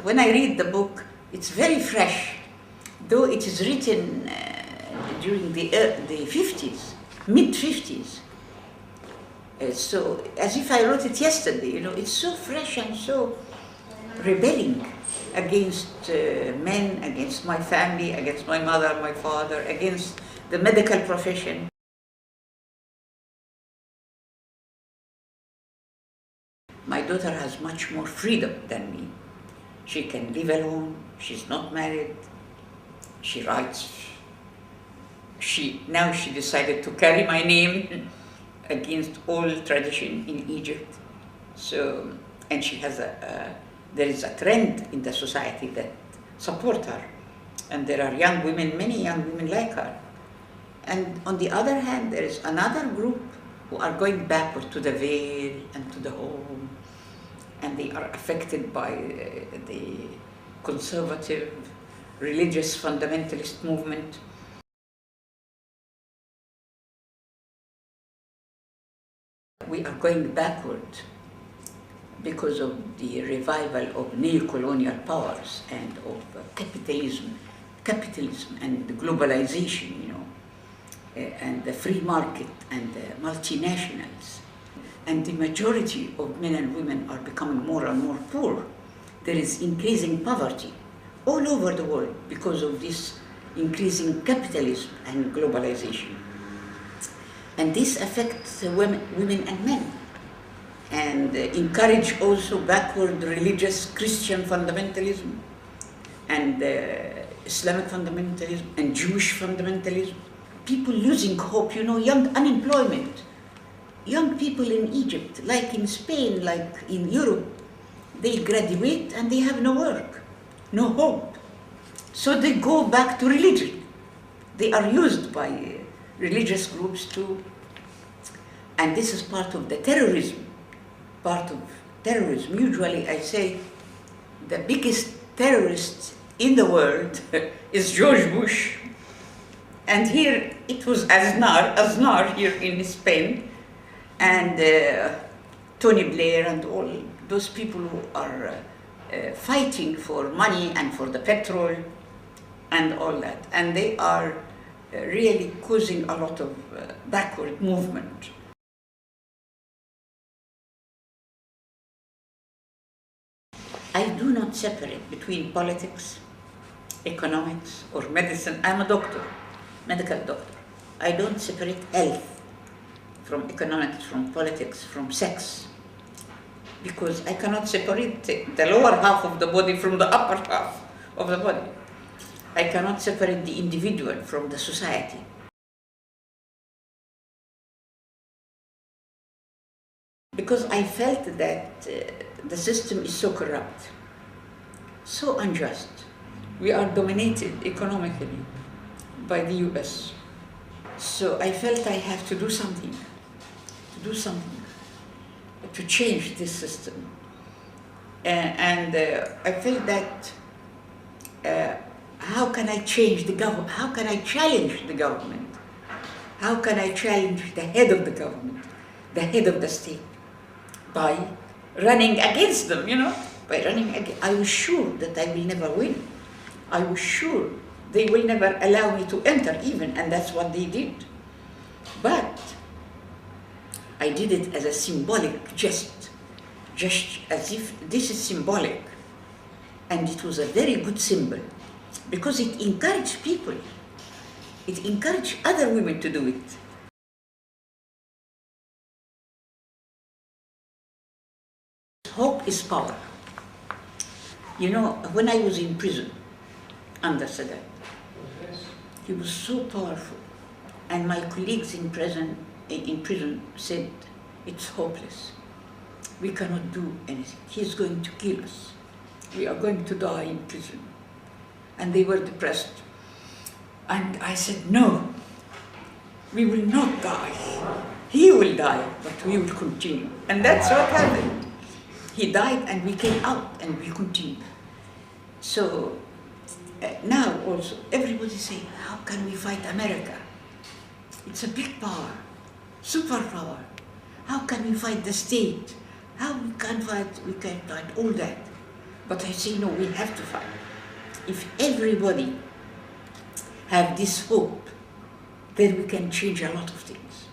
when I read the book, it's very fresh, though it is written during the 50s, mid-50s. So, as if I wrote it yesterday, you know, it's so fresh and so rebelling against men, against my family, against my mother, my father, against the medical profession. My daughter has much more freedom than me. She can live alone, she's not married, she writes. Now she decided to carry my name against all tradition in Egypt. So, and she has there is a trend in the society that support her. And there are young women, many young women like her. And on the other hand, there is another group who are going backward to the veil and to the home, and they are affected by the conservative, religious, fundamentalist movement. We are going backward because of the revival of neo-colonial powers and of capitalism and the globalization, you know, and the free market and the multinationals. And the majority of men and women are becoming more and more poor. There is increasing poverty all over the world because of this increasing capitalism and globalization. And this affects women and men, and encourage also backward religious Christian fundamentalism and Islamic fundamentalism and Jewish fundamentalism. People losing hope, you know, young unemployment. Young people in Egypt, like in Spain, like in Europe, they graduate and they have no work, no hope. So they go back to religion. They are used by religious groups too. And this is part of the terrorism. Usually I say the biggest terrorist in the world is George Bush. And here it was Aznar here in Spain, and Tony Blair and all those people who are fighting for money and for the petrol and all that. And they are really causing a lot of backward movement. I do not separate between politics, economics, or medicine. I'm a doctor, medical doctor. I don't separate health from economics, from politics, from sex, because I cannot separate the lower half of the body from the upper half of the body. I cannot separate the individual from the society. Because I felt that the system is so corrupt, so unjust. We are dominated economically by the US. So I felt I have to do something to change this system. And I felt that how can I change the government? How can I challenge the government? How can I challenge the head of the government, the head of the state? By running against them, you know, by running against. I was sure that I will never win. I was sure they will never allow me to enter even, and that's what they did. But I did it as a symbolic just as if this is symbolic. And it was a very good symbol, because it encouraged people. It encouraged other women to do it. Hope is power. You know, when I was in prison under Sadaawi, he was so powerful, and my colleagues in prison said, it's hopeless. We cannot do anything. He's going to kill us. We are going to die in prison. And they were depressed. And I said, no, we will not die. He will die, but we will continue. And that's what happened. He died and we came out and we continued. So now also everybody say, how can we fight America? It's a big power, superpower. How can we fight the state? How we can fight all that? But I say, no, we have to fight. If everybody have this hope, then we can change a lot of things.